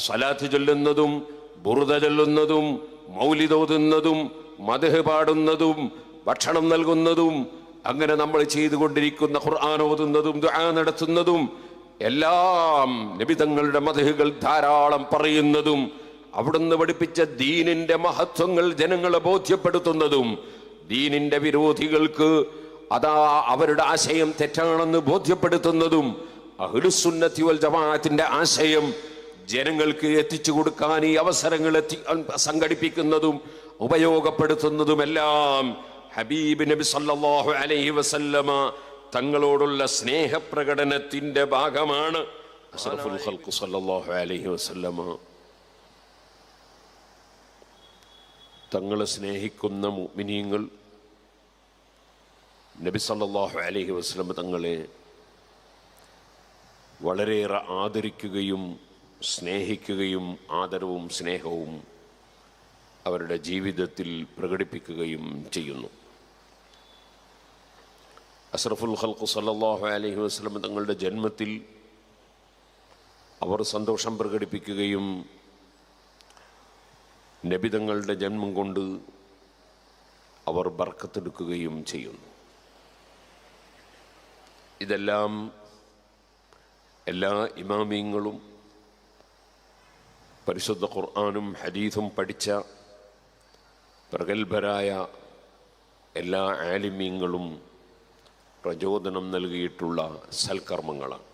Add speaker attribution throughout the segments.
Speaker 1: സ്വലാത്ത് ചൊല്ലുന്നതും ബുറുദ ചൊല്ലുന്നതും മൗലിദോതുന്നതും മദ്ഹ് പാടുന്നതും ഭക്ഷണം നൽകുന്നതും അങ്ങനെ നമ്മൾ ചെയ്തുകൊണ്ടിരിക്കുന്ന ഖുർആൻ ഓതുന്നതും ദുആ നടത്തുന്നതും എല്ലാം നബി തങ്ങളുടെ മദ്ഹുകൾ ധാരാളം പറയുന്നതും അവിടുന്ന് പഠിപ്പിച്ച ദീനിന്റെ മഹത്വങ്ങൾ ജനങ്ങളെ ബോധ്യപ്പെടുത്തുന്നതും ദീനിന്റെ വിരോധികൾക്ക് അതാ അവരുടെ ആശയം തെറ്റാണെന്ന് ബോധ്യപ്പെടുത്തുന്നതും അഹ്ലുസുന്നത്തി വൽ ജമാഅത്തിന്റെ ആശയം ജനങ്ങൾക്ക് എത്തിച്ചു കൊടുക്കാൻ ഈ അവസരങ്ങൾ സംഘടിപ്പിക്കുന്നതും ഉപയോഗപ്പെടുത്തുന്നതുമെല്ലാം ഹബീബ് നബി സല്ലല്ലാഹു അലൈഹി വസല്ലമ തങ്ങളോടുള്ള സ്നേഹപ്രകടനത്തിന്റെ ഭാഗമാണ്. അഷ്റഫുൽ ഖൽഖ് സല്ലല്ലാഹു അലൈഹി വസല്ലമ തങ്ങളെ സ്നേഹിക്കുന്ന മുഅ്മിനീങ്ങൾ നബി സല്ലല്ലാഹു അലൈഹി വസല്ലമ തങ്ങളെ വളരെയേറെ ആദരിക്കുകയും സ്നേഹിക്കുകയും ആദരവും സ്നേഹവും അവരുടെ ജീവിതത്തിൽ പ്രകടിപ്പിക്കുകയും ചെയ്യുന്നു. അഷ്റഫുൽ ഖൽഖ് സല്ലല്ലാഹു അലൈഹി വസല്ലം തങ്ങളുടെ ജന്മത്തിൽ അവർ സന്തോഷം പ്രകടിപ്പിക്കുകയും നബി തങ്ങളുടെ ജന്മം കൊണ്ട് അവർ ബർക്കത്തെടുക്കുകയും ചെയ്യുന്നു. ഇതെല്ലാം എല്ലാ ഇമാമിയങ്ങളും പരിശുദ്ധ ഖുർആനും ഹദീസും പഠിച്ച പ്രഗത്ഭരായ എല്ലാ ആലിമീങ്ങളും പ്രചോദനം നൽകിയിട്ടുള്ള സൽക്കർമ്മങ്ങളാണ്.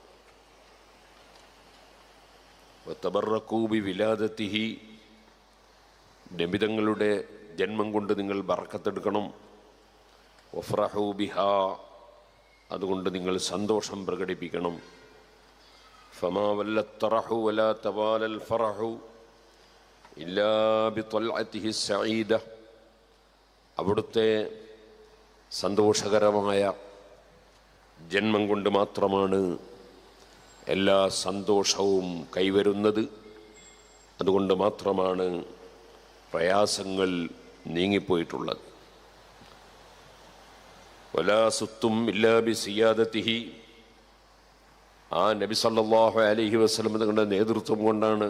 Speaker 1: വതബറകൂ ബിവിലാദതിഹി, നബിതങ്ങളുടെ ജന്മം കൊണ്ട് നിങ്ങൾ ബർക്കത്തെടുക്കണം. വഫറഹൂ ബിഹാ, അതുകൊണ്ട് നിങ്ങൾ സന്തോഷം പ്രകടിപ്പിക്കണം. ഫമാ വല്ലത്തറഹു വലാ തവാലൽ ഫറഹു ഇല്ലാ ബിത്വൽഅതിഹി സഈദ, അവിടുത്തെ സന്തോഷകരമായ ജന്മം കൊണ്ട് മാത്രമാണ് എല്ലാ സന്തോഷവും കൈവരുന്നത്. അതുകൊണ്ട് മാത്രമാണ് പ്രയാസങ്ങൾ നീങ്ങിപ്പോയിട്ടുള്ളത്. വലാ സുത്തും ഇല്ലാ ബിസിയാദതിഹി, ആ നബി സല്ലല്ലാഹു അലൈഹി വസല്ലം തങ്ങളുടെ നേതൃത്വം കൊണ്ടാണ്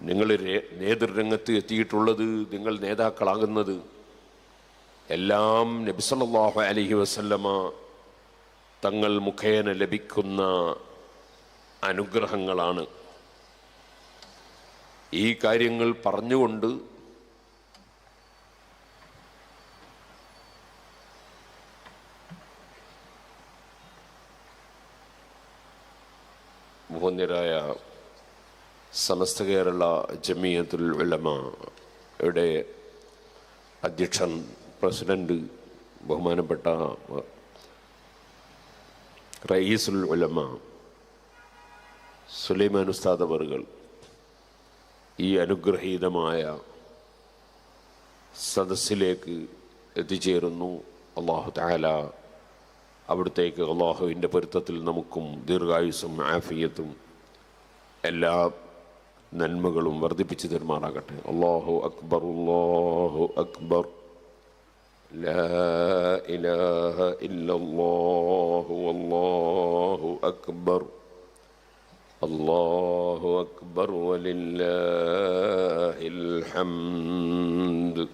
Speaker 1: നിങ്ങൾ നേതൃരംഗത്ത് എത്തിയിട്ടുള്ളത്, നിങ്ങൾ നേതാക്കളാകുന്നത്. എല്ലാം നബി സല്ലല്ലാഹു അലൈഹി വസല്ലമ തങ്ങൾ മുഖേന ലഭിക്കുന്ന അനുഗ്രഹങ്ങളാണ്. ഈ കാര്യങ്ങൾ പറഞ്ഞുകൊണ്ട് ബഹുമാന്യരായ സമസ്ത കേരള ജമിയത്തുൽ ഉലമയുടെ അധ്യക്ഷൻ പ്രസിഡന്റ് ബഹുമാനപ്പെട്ട റയീസുൽ ഉലമ സുലൈമാൻ ഉസ്താദ് അവറുകൾ ഈ അനുഗ്രഹീതമായ സദസ്സിലേക്ക് എത്തിച്ചേരുന്നു. അല്ലാഹു തആല അവിടുത്തേക്ക് അള്ളാഹുവിൻ്റെ പൊരുത്തത്തിൽ നമുക്കും ദീർഘായുസ്സും ആഫിയത്തും എല്ലാ നന്മകളും വർദ്ധിപ്പിച്ചു തരുമാറാകട്ടെ. അല്ലാഹു അക്ബർ, അല്ലാഹു അക്ബർ, ലാ ഇലാഹ ഇല്ലല്ലാഹു വല്ലാഹു അക്ബർ, അല്ലാഹു അക്ബർ വലില്ലാഹിൽ ഹംദ്.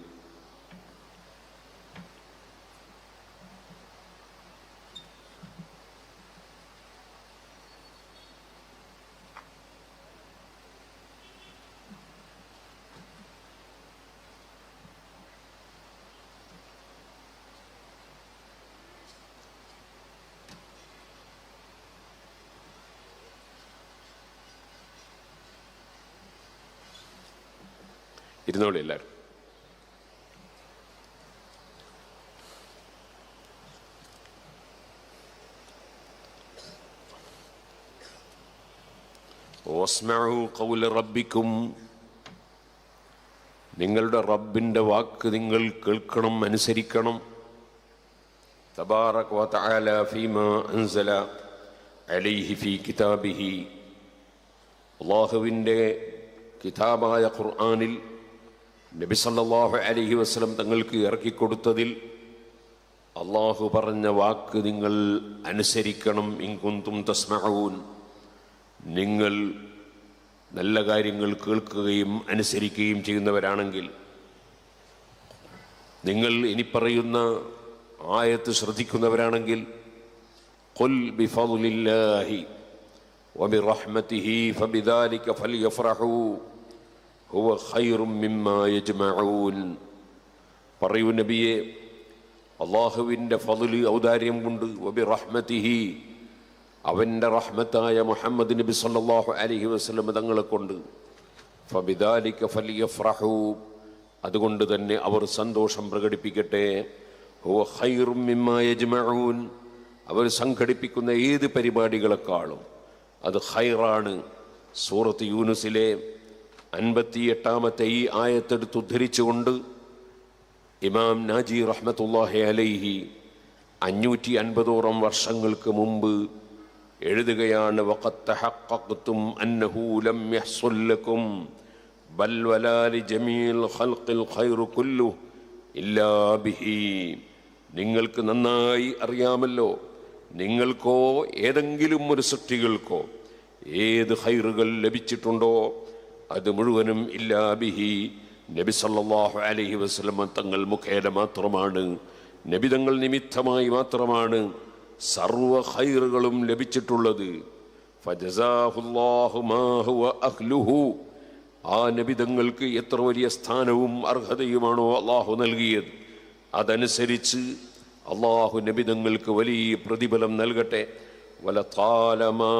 Speaker 1: ഇരുന്നോളി എല്ലാവരും. വസ്മഉ ഖൗല റബ്ബിക്കും, നിങ്ങളുടെ റബ്ബിൻ്റെ വാക്ക് നിങ്ങൾ കേൾക്കണം, അനുസരിക്കണം. തബാറക വതആല ഫീമാ അൻസല അലൈഹി ഫീ കിതാബിഹി, അല്ലാഹുവിൻ്റെ കിതാബായ ഖുർആനിൽ നബി സല്ലല്ലാഹു അലൈഹി വസല്ലം തങ്ങൾക്ക് ഇറക്കിക്കൊടുത്തതിൽ അള്ളാഹു പറഞ്ഞ വാക്ക് നിങ്ങൾ അനുസരിക്കണം. ഇൻ കുന്തും തസ്മഊൻ, നിങ്ങൾ നല്ല കാര്യങ്ങൾ കേൾക്കുകയും അനുസരിക്കുകയും ചെയ്യുന്നവരാണെങ്കിൽ, നിങ്ങൾ ഇനി പറയുന്ന ആയത്ത് ശ്രദ്ധിക്കുന്നവരാണെങ്കിൽ, ഖുൽ ബിഫദ്ലില്ലാഹി വബിറഹ്മതിഹി ഫബിദാലിക ഫൽയഫ്റഹൂ ഹുവ ഖൈറും മിമ്മാ യജ്മഊൻ. പറയൂ നബിയെ, അള്ളാഹുവിൻ്റെ ഫദ്ല് ഔദാര്യം കൊണ്ട്, വബിറഹ്മതിഹി അവൻ്റെ റഹ്മത്തായ മുഹമ്മദ് നബി സല്ലല്ലാഹു അലൈഹി വസല്ലം തങ്ങളെ കൊണ്ട്, ഫബിദാലിക ഫൽയഫ്റഹൂ അതുകൊണ്ട് തന്നെ അവർ സന്തോഷം പ്രകടിപ്പിക്കട്ടെ, ഹുവ ഖൈറും മിമ്മാ യജ്മഊൻ അവർ സംഘടിപ്പിക്കുന്ന ഏത് പരിപാടികളെക്കാളും അത് ഖൈറാണ്. സൂറത്ത് യൂനുസിലെ 58-ാമത്തെ ഈ ആയത്തെടുത്ത് ഉദ്ധരിച്ചുകൊണ്ട് ഇമാം നാജി റഹ്മത്തുള്ളാഹി അലൈഹി 550ഓളം വർഷങ്ങൾക്ക് മുമ്പ് എഴുതുകയാണ്, വഖദ് തഹഖഖ്തും അന്നഹു ലം യഹ്സുൽ ലക്കും ബൽ വലാ ലിജമീൽ ഖൽഖിൽ ഖൈറു കുല്ലുഹു ഇല്ലാ ബിഹി. നിങ്ങൾക്ക് നന്നായി അറിയാമല്ലോ, നിങ്ങൾക്കോ ഏതെങ്കിലും ഒരു സൃഷ്ടികൾക്കോ ഏത് ഖൈറുകൾ ലഭിച്ചിട്ടുണ്ടോ അത് മുഴുവനും ഇല്ലാ ബിഹി നബി സല്ലല്ലാഹു അലൈഹി വസല്ലം തങ്ങൾ മുഖേന മാത്രമാണ്, നബി തങ്ങൾ നിമിത്തമായി മാത്രമാണ് സർവ ഖൈറുകളും ലഭിച്ചിട്ടുള്ളത്. ഫജസാഹുല്ലാഹു മാ ഹുവ അഹ്ലുഹു ആ നബി തങ്ങൾക്ക് എത്ര വലിയ സ്ഥാനവും അർഹതയുമാണോ അള്ളാഹു നൽകിയത്, അതനുസരിച്ച് അള്ളാഹു നബി തങ്ങൾക്ക് വലിയ പ്രതിഫലം നൽകട്ടെ. വലതാലമാ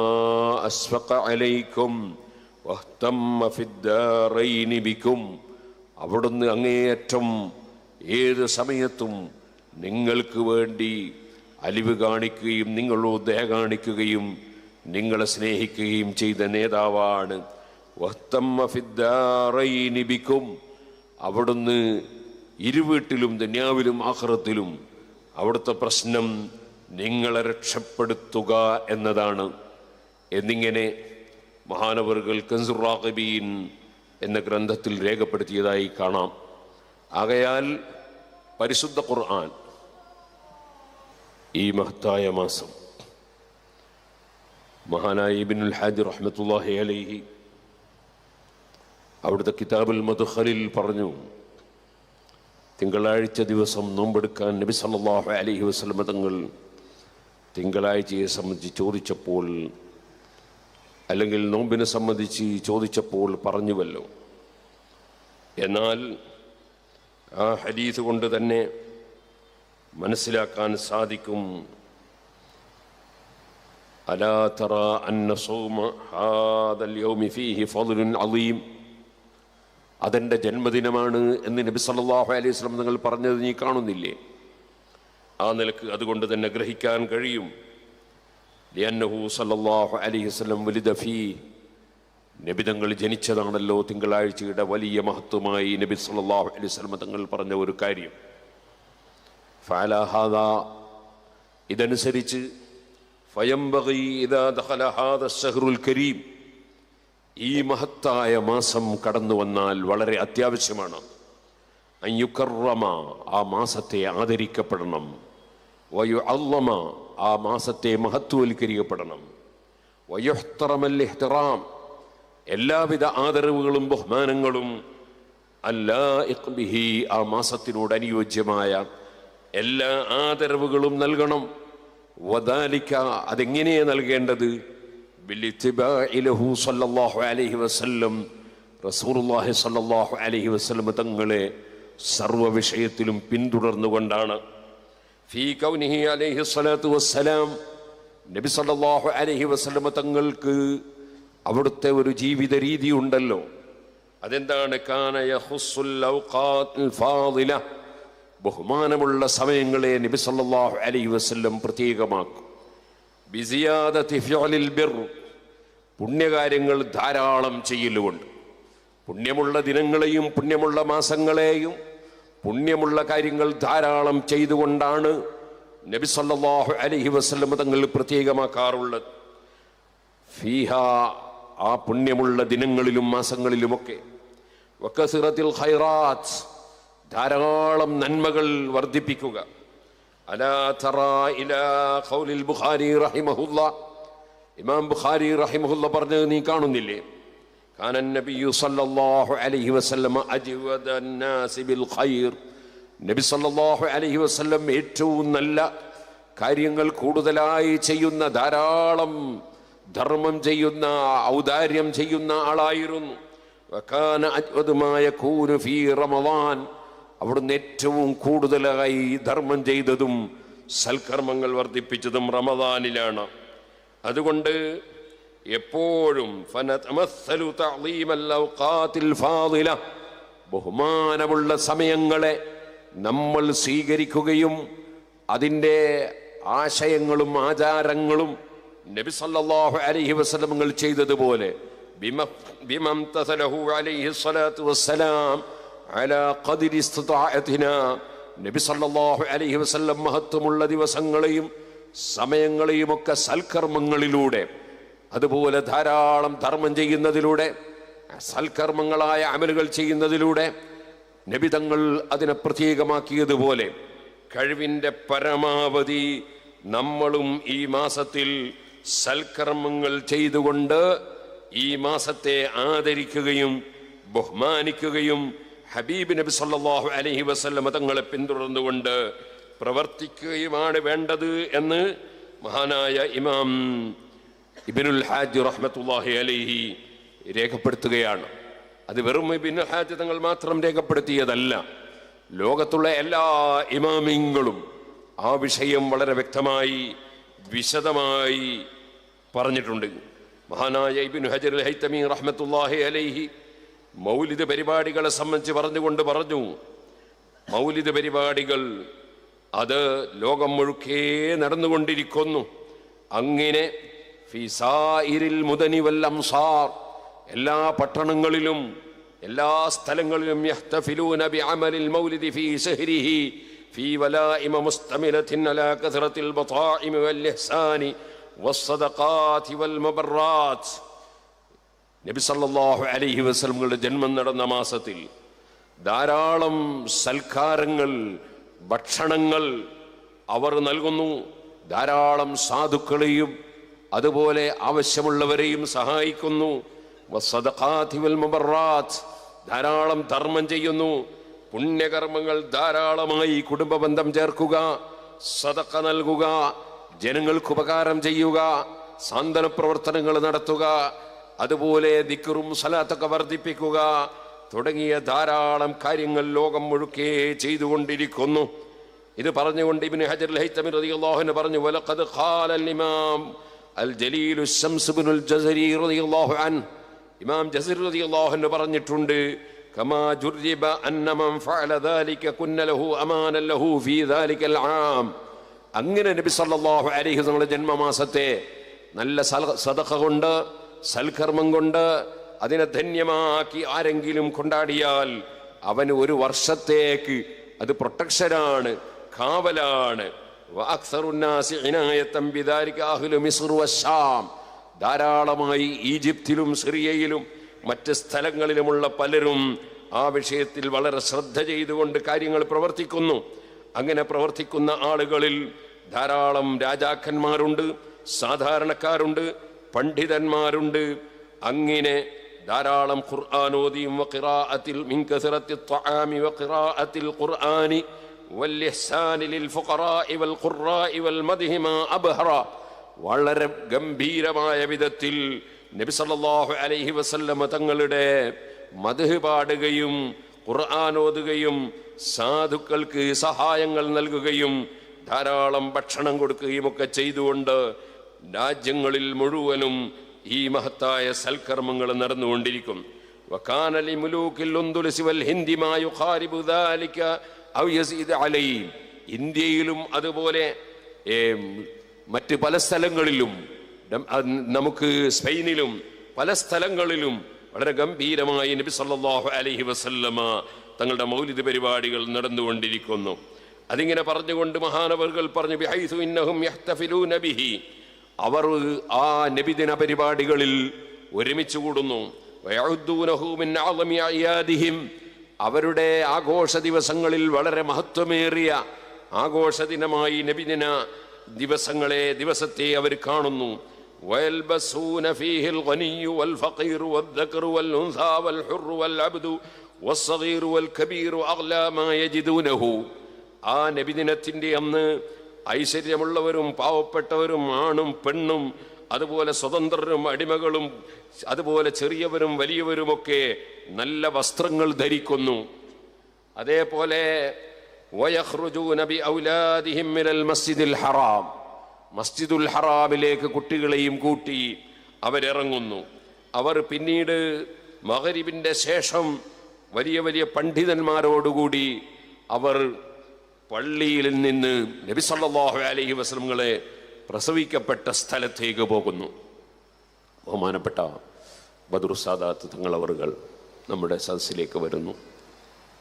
Speaker 1: അസ്ഫഖ അലൈക്കും വഹ്തമ്മ ഫിദ്ദാറൈനി ബിക്കും അവിടുന്ന് അങ്ങേയറ്റം ഏത് സമയത്തും നിങ്ങൾക്ക് വേണ്ടി അലിവ് കാണിക്കുകയും നിങ്ങളോട് ദയ കാണിക്കുകയും നിങ്ങളെ സ്നേഹിക്കുകയും ചെയ്ത നേതാവാണ്. വഹ്തമ്മ ഫിദ്ദാറൈനി ബിക്കും അവിടുന്ന് ഇരുവീട്ടിലും ദുനിയാവിലും ആഖിറത്തിലും അവിടുത്തെ പ്രശ്നം നിങ്ങളെ രക്ഷപ്പെടുത്തുക എന്നതാണ് എന്നിങ്ങനെ മഹാനവറുകൾ കൻസുർ റാഗിബീൻ എന്ന ഗ്രന്ഥത്തിൽ രേഖപ്പെടുത്തിയതായി കാണാം. ആകയാൽ പരിശുദ്ധ ഖുർആൻ ഈ മഹത്തായ മാസം മഹാനായ ഇബ്നുൽ ഹാജി റഹ്മത്തുള്ളാഹി അലൈഹി അവിടുത്തെ കിതാബുൽ മദ്ഖലിൽ പറഞ്ഞു, തിങ്കളാഴ്ച ദിവസം നോമ്പെടുക്കാൻ നബി സല്ലല്ലാഹു അലൈഹി വസല്ലം തങ്ങൾ തിങ്കളാഴ്ചയെ സംബന്ധിച്ച് ചോദിച്ചപ്പോൾ, അല്ലെങ്കിൽ നോമ്പിനെ സംബന്ധിച്ച് ചോദിച്ചപ്പോൾ പറഞ്ഞുവല്ലോ. എന്നാൽ ആ ഹദീസ് കൊണ്ട് തന്നെ മനസ്സിലാക്കാൻ സാധിക്കും, അലാ തറ അന്ന സൗമ ഹാദൽ യൗമി ഫീഹി ഫദ്ലുൻ അളീം അതെൻ്റെ ജന്മദിനമാണ് എന്ന് നബി സല്ലല്ലാഹു അലൈഹി വസല്ലം തങ്ങൾ പറഞ്ഞത് നീ കാണുന്നില്ലേ? ആ നിലക്ക് അതുകൊണ്ട് തന്നെ ഗ്രഹിക്കാൻ കഴിയും. ലിഅന്നഹു സല്ലല്ലാഹു അലൈഹി വസല്ലം വലിദ ഫീ നബി തങ്ങൾ ജനിച്ചതാണല്ലോ തിങ്കളാഴ്ചയുടെ വലിയ മഹത്വമായി നബി സല്ലല്ലാഹു അലൈഹി വസല്ലം തങ്ങൾ പറഞ്ഞ ഒരു കാര്യം. ഫഅലാ ഹാദാ ഇതനുസരിച്ച് ഫയംബഗി ഇദാ ദഖല ഹാദാ അശ്ശഹ്റുൽ കരീം ഈ മഹത്തായ മാസം കടന്നു വന്നാൽ വളരെ അത്യാവശ്യമാണ് അയ്യുക്കറമ ആ മാസത്തെ ആദരിക്കപ്പെടണം, വയുഅല്ലമ ആ മാസത്തെ മഹത്വവൽക്കരിക്കപ്പെടണം, വയുഹ്തറമൽ ഇഹ്തിറാം എല്ലാവിധ ആദരവുകളും ബഹുമാനങ്ങളും അല്ലാഇഖ് ബിഹി ആ മാസത്തിനോട് അനുയോജ്യമായ എല്ലാ ആദരവുകളും നൽകണം. വദാലിക അതെങ്ങനെയാണ് നൽകേണ്ടത്? ബിലിത്തിബാഇ ലഹു സല്ലല്ലാഹു അലൈഹി വസല്ലം റസൂലുള്ളാഹി സല്ലല്ലാഹു അലൈഹി വസല്ലം തങ്ങളെ സർവ വിഷയത്തിലും പിന്തുടർന്നുകൊണ്ടാണ്. ഫീ കൗനിഹി അലൈഹി സ്വലാത്തു വസ്സലാം നബി സല്ലല്ലാഹു അലൈഹി വസല്ലം തങ്ങൾക്ക് അവിടുത്തെ ഒരു ജീവിത രീതി ഉണ്ടല്ലോ. അതെന്താണ്? കാന യഖുസ്സുൽ ഔഖാത്തുൽ ഫാദില ബഹുമാനമുള്ള സമയങ്ങളെ നബി സല്ലല്ലാഹു അലൈഹി വസല്ലം പ്രത്യേകമാക്കും. ബിസിയാദതി ഫിഅലിൽ ബിർ പുണ്യകാര്യങ്ങൾ ധാരാളം ചെയ്യലുകൊണ്ട്, പുണ്യമുള്ള ദിനങ്ങളെയും പുണ്യമുള്ള മാസങ്ങളെയും പുണ്യമുള്ള കാര്യങ്ങൾ ധാരാളം ചെയ്തുകൊണ്ടാണ് നബി സല്ലല്ലാഹു അലൈഹി വസല്ലം തങ്ങൾ പ്രത്യേകമാക്കാറുള്ളത്. ഫീഹ ആ പുണ്യമുള്ള ദിനങ്ങളിലും മാസങ്ങളിലുമൊക്കെ വകസറത്തിൽ ഖൈറാത്ത് ധാരാളം നന്മകൾ വർദ്ധിപ്പിക്കുക. അലാ തറാ ഇലാ ഖൗലിൽ ബുഖാരി റഹിമഹുല്ലാ ഇമാം ബുഖാരി റഹിമഹുല്ല പറഞ്ഞത് നീ കാണുന്നില്ലേ? കാന നബിയു സല്ലല്ലാഹു അലൈഹി വസല്ലം അജ്വദൻ നാസി ബിൽ ഖൈർ. നബി സല്ലല്ലാഹു അലൈഹി വസല്ലം ഏറ്റവും നല്ല കാര്യങ്ങൾ കൂടുതലായി ചെയ്യുന്ന, ധാരാളം ധർമ്മം ചെയ്യുന്ന, ഔദാര്യം ചെയ്യുന്ന ആളായിരുന്നു. വകാന അജ്വദു മാ യകൂനു ഫീ റമളാൻ. അവിടുന്ന് ഏറ്റവും കൂടുതലായി ധർമ്മം ചെയ്തതും സൽക്കർമ്മങ്ങൾ വർദ്ധിപ്പിച്ചതും റമദാനിലാണ്. അതുകൊണ്ട് എപ്പോഴും ഫനതമസ്സലു തഅളീമൽ ഔഖാതിൽ ഫാദില, ബഹുമാനമുള്ള സമയങ്ങളെ നമ്മൾ സ്വീകരിക്കുകയും അതിൻ്റെ ആശയങ്ങളും ആചാരങ്ങളും നബി സല്ലല്ലാഹു അലൈഹി വസല്ലം ചെയ്തതുപോലെ ബിമംതസലഹു അലൈഹി സ്വലാത്തു വസ്സലാം അലാ ഖദ്രി ഇസ്തിതാഅതിനാ, നബി സല്ലല്ലാഹു അലൈഹി വസല്ലം മഹത്വമുള്ള ദിവസങ്ങളെയും സമയങ്ങളെയും ഒക്കെ സൽക്കർമ്മങ്ങളിലൂടെ, അതുപോലെ ധാരാളം ധർമ്മം ചെയ്യുന്നതിലൂടെ, സൽക്കർമ്മങ്ങളായ അമലുകൾ ചെയ്യുന്നതിലൂടെ നബി തങ്ങൾ അതിനെ പ്രത്യേകമാക്കിയതുപോലെ കഴിവിൻ്റെ പരമാവധി നമ്മളും ഈ മാസത്തിൽ സൽക്കർമ്മങ്ങൾ ചെയ്തുകൊണ്ട് ഈ മാസത്തെ ആദരിക്കുകയും ബഹുമാനിക്കുകയും ഹബീബ് നബി സല്ലല്ലാഹു അലൈഹി വസല്ലം തങ്ങളെ പിന്തുടർന്നുകൊണ്ട് പ്രവർത്തിക്കുകയുമാണ് വേണ്ടത് എന്ന് മഹാനായ ഇമാം ഇബ്നുൽ ഹാജ് റഹ്മത്തുള്ളാഹി അലൈഹി രേഖപ്പെടുത്തുകയാണ്. അത് വെറും ഇബ്നുൽ ഹാജ് തങ്ങൾ മാത്രം രേഖപ്പെടുത്തിയതല്ല, ലോകത്തുള്ള എല്ലാ ഇമാമിങ്ങളും ആ വിഷയം വളരെ വ്യക്തമായി വിശദമായി പറഞ്ഞിട്ടുണ്ട്. മഹാനായ ഇബ്നു ഹജർ അൽ ഹൈതമി റഹ്മത്തുള്ളാഹി അലൈഹി മൗലിദ് പരിപാടികളെ സംബന്ധിച്ച് പറഞ്ഞുകൊണ്ട് പറഞ്ഞു, മൗലിദ് പരിപാടികൾ അത് ലോകം മുഴുക്കെ നടന്നുകൊണ്ടിരിക്കുന്നു. അങ്ങനെ ഫിസായിരിൽ മുദനി വൽ അംസാർ, എല്ലാ പട്ടണങ്ങളിലും എല്ലാ സ്ഥലങ്ങളിലും യഹ്തഫിലൂന ബിഅമലിൽ മൗലിദി ഫീ ശഹ്രിഹി ഫീ വലാഇമ മുസ്തമിലത്തിൻ അലാ കസറത്തിൽ ബതാഇമി വൽ ഇഹ്സാനി വസ്സദഖാതി വൽ മുബറാത്ത്. നബി സല്ലല്ലാഹു അലൈഹി വസല്ലമയുടെ ജന്മം നടന്ന മാസത്തിൽ ധാരാളം സൽക്കാരങ്ങൾ, ഭക്ഷണങ്ങൾ അവർ നൽകുന്നു. ധാരാളം സാധുക്കളെയും അതുപോലെ ആവശ്യമുള്ളവരെയും സഹായിക്കുന്നു. വസ്സദഖാതി വൽ മുബറാത്ത്, ധാരാളം ധർമ്മം ചെയ്യുന്നു. പുണ്യകർമ്മങ്ങൾ ധാരാളമായി, കുടുംബ ബന്ധം ചേർക്കുക, സദഖ നൽകുക, ജനങ്ങൾക്ക് ഉപകാരം ചെയ്യുക, സാന്ത്വന പ്രവർത്തനങ്ങൾ നടത്തുക, അതുപോലെ ദിക്റും സലാത്തൊക്കെ വർദ്ധിപ്പിക്കുക തുടങ്ങിയ ധാരാളം കാര്യങ്ങൾ ലോകം മുഴുക്കെ ചെയ്തുകൊണ്ടിരിക്കുന്നു. ഇത് പറഞ്ഞുകൊണ്ട് ഇബ്നു ഹജർ അൽ ഹൈതമി റളിയല്ലാഹു അൻഹു പറഞ്ഞു, വലഖദ് ഖാല അൽ ഇമാം അൽ ജലീൽ ശംസ് ഇബ്നുൽ ജസരി റളിയല്ലാഹു അൻഹു, ഇമാം ജസരി റളിയല്ലാഹു അൻഹു പറഞ്ഞിട്ടുണ്ട്, കമാ ജുർരിബ അന്ന മൻ ഫഅല ദാലിക കുന്ന ലഹു അമാനൻ ലഹു ഫീ ദാലികൽ ആം. അങ്ങനെ നബി സല്ലല്ലാഹു അലൈഹി വസല്ലം ജന്മമാസത്തെ നല്ല സദഖ കൊണ്ട്, സൽക്കർമ്മം കൊണ്ട് അതിനെ ധന്യമാക്കി ആരെങ്കിലും കൊണ്ടാടിയാൽ അവന് ഒരു വർഷത്തേക്ക് അത് പ്രൊട്ടക്ഷനാണ്, കാവലാണ്. ധാരാളമായി ഈജിപ്തിലും സിറിയയിലും മറ്റ് സ്ഥലങ്ങളിലുമുള്ള പലരും ആ വിഷയത്തിൽ വളരെ ശ്രദ്ധ ചെയ്തുകൊണ്ട് കാര്യങ്ങൾ പ്രവർത്തിക്കുന്നു. അങ്ങനെ പ്രവർത്തിക്കുന്ന ആളുകളിൽ ധാരാളം രാജാക്കന്മാരുണ്ട്, സാധാരണക്കാരുണ്ട്, പണ്ഡിതന്മാരുണ്ട്. അങ്ങനെ ധാരാളം ഖുർആനോദിയും വഖിറാഅത്തിൽ മിൻ കസറത്തി ത്വആമി വഖിറാഅത്തിൽ ഖുർആനി വൽഇഹ്സാനി ലിൽ ഫുഖറാഇ വൽ ഖുറാഇ വൽ മദ്ഹി മാ അബ്ഹറ, വളരെ ഗംഭീരമായ വിധത്തിൽ നബി സല്ലല്ലാഹു അലൈഹി വസല്ലം തങ്ങളുടെ മദ്ഹ് പാടുകയും ഖുർആനോദുകയും സാധുക്കൾക്ക് സഹായങ്ങൾ നൽകുകയും ധാരാളം ഭക്ഷണം കൊടുക്കുകയും ഒക്കെ ചെയ്തുകൊണ്ട് രാജ്യങ്ങളിൽ മുഴുവനും ഈ മഹത്തായ സൽക്കർമ്മങ്ങൾ നടന്നുകൊണ്ടിരിക്കും. വകാന ലിമുലൂകിൽ ഉൻദുലുസി വൽ ഹിന്ദി മാ യുഖാരിബു ദാലിക ഔ യസീദ് അലൈഹി, ഇന്ത്യയിലും അതുപോലെ മറ്റ് പല സ്ഥലങ്ങളിലും, നമുക്ക് സ്പെയിനിലും പല സ്ഥലങ്ങളിലും വളരെ ഗംഭീരമായി നബി സല്ലല്ലാഹു അലൈഹി വസല്ലമ തങ്ങളുടെ മൗലിദ് പരിപാടികൾ നടന്നുകൊണ്ടിരിക്കുന്നു. അതിങ്ങനെ പറഞ്ഞുകൊണ്ട് മഹാനവറുകൾ പറഞ്ഞു, ബിഹൈസു ഇന്നഹും യഹ്തഫിലൂന ബിഹി, അവർ ആ നബിദിന പരിപാടികളിൽ ഒരുമിച്ച് കൂടുന്നു. വയഉദ്ദൂനഹു മിൻ അഅളമി അയാദിഹിം, അവരുടെ ആഘോഷ ദിവസങ്ങളിൽ വളരെ മഹത്വമേറിയ ആഘോഷ ദിനമായി നബിദിന ദിവസത്തെ അവർ കാണുന്നു. ويلبسون فيه الغني والفقير والذكر والأنثى والحر والعبد والصغير والكبير أغلى ما يجدونه. ആ നബിദിനത്തിൻ്റെ അന്ന് ഐശ്വര്യമുള്ളവരും പാവപ്പെട്ടവരും ആണും പെണ്ണും അതുപോലെ സ്വതന്ത്രരും അടിമകളും അതുപോലെ ചെറിയവരും വലിയവരുമൊക്കെ നല്ല വസ്ത്രങ്ങൾ ധരിക്കുന്നു. അതേപോലെ വയഖ്റുജൂന ബിഔലാദിഹിം മിനൽ മസ്ജിദിൽ ഹറാം, മസ്ജിദുൽ ഹറാമിലേക്ക് കുട്ടികളെയും കൂട്ടി അവരിറങ്ങുന്നു. അവർ പിന്നീട് മഗ്രിബിൻ്റെ ശേഷം വലിയ വലിയ പണ്ഡിതന്മാരോടുകൂടി അവർ പള്ളിയിൽ നിന്ന് നബി സല്ലല്ലാഹു അലൈഹി വസല്ലമയെ പ്രസവിക്കപ്പെട്ട സ്ഥലത്തേക്ക് പോകുന്നു. ബഹുമാനപ്പെട്ട ബദറു സാദാത്ത് തങ്ങളവറുകൾ നമ്മുടെ സദസ്സിലേക്ക് വരുന്നു.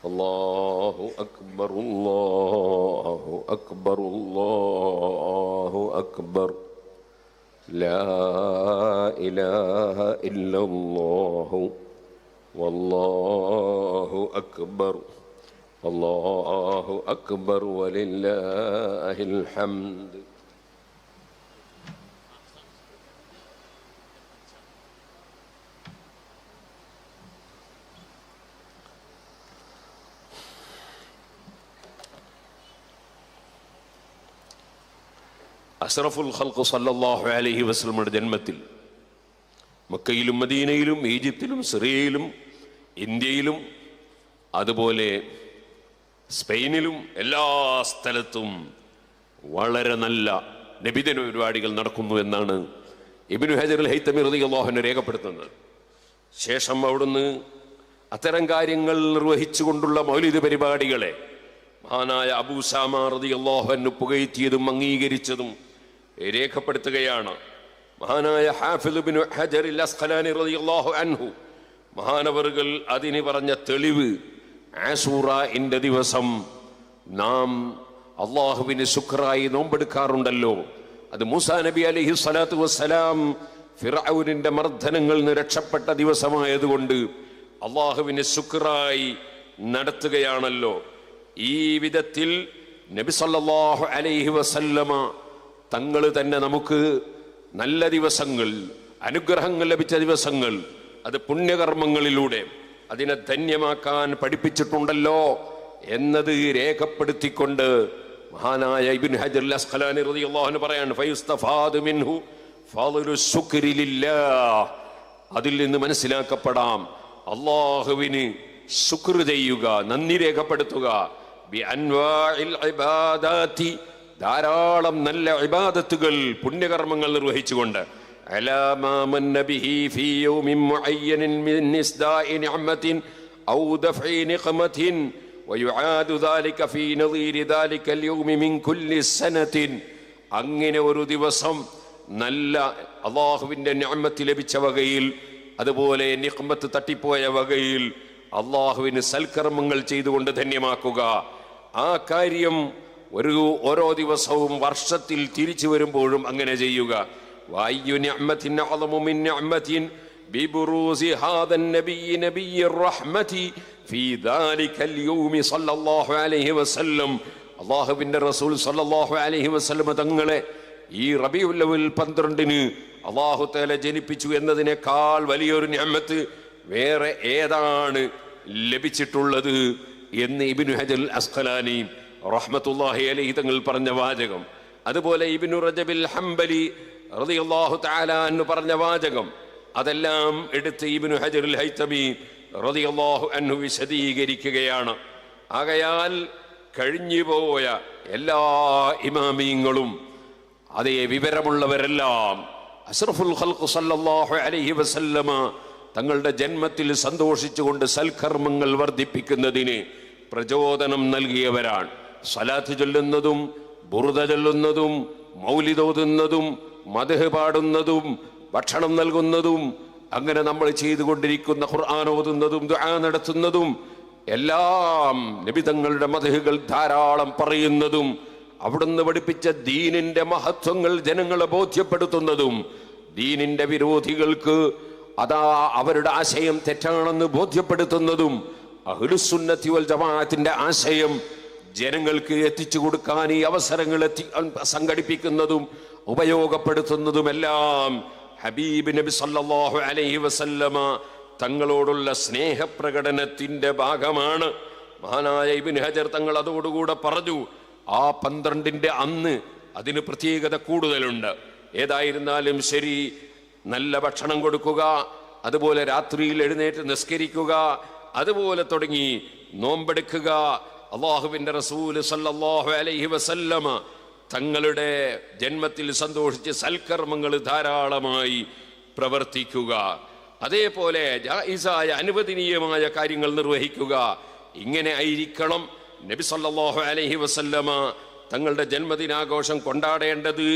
Speaker 1: അല്ലാഹു അക്ബർ അല്ലാഹു അക്ബർ അല്ലാഹു അക്ബർ ലാ ഇലാഹ ഇല്ലല്ലാഹു വല്ലാഹു അക്ബർ അല്ലാഹു അക്ബർ വലില്ലാഹിൽ ഹംദ്. അഷ്റഫുൽ ഖൽഖ് സല്ലല്ലാഹു അലൈഹി വസല്ലമയുടെ ജന്മത്തിൽ മക്കയിലും മദീനയിലും ഈജിപ്തിലും സിറിയയിലും ഇന്ത്യയിലും അതുപോലെ സ്പെയിനിലും എല്ലാ സ്ഥലത്തും വളരെ നല്ല നബിദിന പരിപാടികൾ നടക്കുന്നു എന്നാണ് ഇബ്നു ഹജർ അൽ ഹൈതമി റളിയല്ലാഹു അൻഹു രേഖപ്പെടുത്തുന്നത്. ശേഷം അവിടുന്ന് അത്തരം കാര്യങ്ങൾ നിർവഹിച്ചുകൊണ്ടുള്ള മൗലിദ് പരിപാടികളെ മഹാനായ അബൂ ഉസാമ റളിയല്ലാഹു അൻഹു പുകഴ്ത്തിയതും അംഗീകരിച്ചതും രേഖപ്പെടുത്തുകയാണ്. മഹാനായ ഹാഫിദ് ഇബ്നു ഹജർ അൽ അസ്ഖലാനി റളിയല്ലാഹു അൻഹു മഹാനവറുകൾ അതിന് പറഞ്ഞ തെളിവ്, ആശൂറയുടെ ദിവസം നാം അള്ളാഹുവിന് ശുക്രായി നോമ്പെടുക്കാറുണ്ടല്ലോ. അത് മൂസാ നബി അലൈഹി സ്വലാത്തു വസ്സലാം ഫിർഔനിന്റെ മർദ്ദനങ്ങളിൽ നിന്ന് രക്ഷപ്പെട്ട ദിവസമായതുകൊണ്ട് അള്ളാഹുവിന് ശുക്രായി നടത്തുകയാണല്ലോ. ഈ വിധത്തിൽ നബി സല്ലല്ലാഹു അലൈഹി വസല്ലമ തങ്ങൾ തന്നെ നമുക്ക് നല്ല ദിവസങ്ങൾ, അനുഗ്രഹങ്ങൾ ലഭിച്ച ദിവസങ്ങൾ, അത് പുണ്യകർമ്മങ്ങളിലൂടെ അതിനെ ധന്യമാക്കാൻ പഠിപ്പിച്ചിട്ടുണ്ടല്ലോ എന്നത് രേഖപ്പെടുത്തിക്കൊണ്ട് മഹാനായ ഇബ്നു ഹജർ അൽ അസ്ഖലാനി റളിയല്ലാഹു അൻഹു പറയാണ്, ഫയുസ്തഫാദു മിൻഹു ഫളലു ശുക്രി ലില്ലാഹ്. അതിൽ നിന്ന് മനസ്സിലാക്കപ്പെടാം അല്ലാഹുവിന് ശുക്ർ ചെയ്യുക, നന്ദി രേഖപ്പെടുത്തുക. ബി അൻവാഇൽ ഇബാദാതി, ധാരാളം നല്ല ഇബാദത്തുകൾ, പുണ്യകർമ്മങ്ങൾ നിർവഹിച്ചുകൊണ്ട് അലാ മാ മന്ന ബിഹി ഫീ യൗമിൻ മുഅയ്യനിൻ മിൻ ഇസ്ദാഇ നിഅമത്തിൻ ഔ ദഫഇ നിഖമത്തിൻ വയുആദു ദാലിക ഫീ നദീരി ദാലിക അൽയൗമി മിൻ കുല്ലി സനത്തിൻ. അങ്ങനെ ഒരു ദിവസം നല്ല അല്ലാഹുവിന്റെ നിഅമത്ത് ലഭിച്ച വകയിൽ, അതുപോലെ നിഖമത്ത് തട്ടിപ്പോയ വകയിൽ അല്ലാഹുവിന് സൽക്കർമ്മങ്ങൾ ചെയ്തുകൊണ്ട് ധന്യമാക്കുക. ആ കാര്യം ഓരോ ദിവസവും വർഷത്തിൽ തിരിച്ചു വരുമ്പോഴും അങ്ങനെ ചെയ്യുക. വഅയ്യു നിഅമത്തിൻ അഅളമു മിൻ നിഅമത്തിൻ ബിബുറൂസി ഹാദൻ നബിയ്യി നബിയ്യിർ റഹ്മതി ഫീ ദാലികൽ യൗമി സല്ലല്ലാഹു അലൈഹി വസല്ലം. അല്ലാഹുവിന്റെ റസൂൽ സല്ലല്ലാഹു അലൈഹി വസല്ലം തങ്ങളെ ഈ റബീഉൽ അവ്വൽ 12-ന് അല്ലാഹു തആല ജനിപ്പിച്ചു എന്നതിനേക്കാൾ വലിയൊരു നിഅമത്ത് വേറെ ഏതാണ് ലഭിച്ചിട്ടുള്ളത് എന്ന് ഇബ്നു ഹജർ അൽ അസ്ഖലാനി റഹ്മത്തുള്ളാഹി അലൈഹി തങ്ങൾ പറഞ്ഞ വാചകം, അതുപോലെ ഇബ്നു റജബിൽ ഹംബലി റളിയല്ലാഹു തആല അൻഹു പറഞ്ഞ വാചകം, അതെല്ലാം എടുത്ത് ഇബ്നു ഹജർ അൽ ഹൈതമി റളിയല്ലാഹു അൻഹു വിശദീകരിക്കുകയാണ്. ആകയാൽ കഴിഞ്ഞുപോയ എല്ലാ ഇമാമിയങ്ങളും, അതേ വിവരമുള്ളവരെല്ലാം അഷ്റഫുൽ ഖൽഖ് സല്ലല്ലാഹു അലൈഹി വസല്ലമ തങ്ങളുടെ ജന്മത്തിൽ സന്തോഷിച്ചുകൊണ്ട് സൽക്കർമ്മങ്ങൾ വർദ്ധിപ്പിക്കുന്നതിന് പ്രചോദനം നൽകിയവരാണ്. സ്വലാത്ത് ചൊല്ലുന്നതും ബുർദ ചൊല്ലുന്നതും മൗലിദ് ഓതുന്നതും മദ്ഹ് പാടുന്നതും ഭക്ഷണം നൽകുന്നതും അങ്ങനെ നമ്മൾ ചെയ്തുകൊണ്ടിരിക്കുന്ന ഖുർആൻ ഓതുന്നതും ദുആ നടത്തുന്നതും എല്ലാം നബി തങ്ങളുടെ മദ്ഹുകൾ ധാരാളം പറയുന്നതും അവിടുന്ന് പഠിപ്പിച്ച ദീനിന്റെ മഹത്വങ്ങൾ ജനങ്ങളെ ബോധ്യപ്പെടുത്തുന്നതും ദീനിന്റെ വിരോധികൾക്ക് അതാ അവരുടെ ആശയം തെറ്റാണെന്ന് ബോധ്യപ്പെടുത്തുന്നതും അഹ്ലുസുന്നത്തി വൽ ജമാഅത്തിന്റെ ആശയം ജനങ്ങൾക്ക് എത്തിച്ചു കൊടുക്കാൻ ഈ അവസരങ്ങൾ സംഘടിപ്പിക്കുന്നതും ഉപയോഗപ്പെടുത്തുന്നതുമെല്ലാം ഹബീബ് നബി സല്ലല്ലാഹു അലൈഹി വസല്ലമ തങ്ങളോടുള്ള സ്നേഹപ്രകടനത്തിന്റെ ഭാഗമാണ്. മഹാനായ ഇബ്നു ഹജർ തങ്ങൾ അതോടുകൂടെ പറഞ്ഞു, ആ 12ന്റെ അന്ന് അതിന് പ്രത്യേകത കൂടുതലുണ്ട്. ഏതായിരുന്നാലും ശരി, നല്ല ഭക്ഷണം കൊടുക്കുക, അതുപോലെ രാത്രിയിൽ എഴുന്നേറ്റ് നിസ്കരിക്കുക, അതുപോലെ തുടങ്ങി നോമ്പെടുക്കുക. അല്ലാഹുവിന്റെ റസൂൽ സല്ലല്ലാഹു അലൈഹി വസല്ലമ തങ്ങളുടെ ജന്മത്തിൽ സന്തോഷിച്ച് സൽക്കർമ്മങ്ങൾ ധാരാളമായി പ്രവർത്തിക്കുക, അതേപോലെ ജായിസായ അനുവദനീയമായ കാര്യങ്ങൾ നിർവഹിക്കുക. ഇങ്ങനെ ആയിരിക്കണം നബി സല്ലല്ലാഹു അലൈഹി വസല്ലമ തങ്ങളുടെ ജന്മദിനാഘോഷം കൊണ്ടാടേണ്ടത്.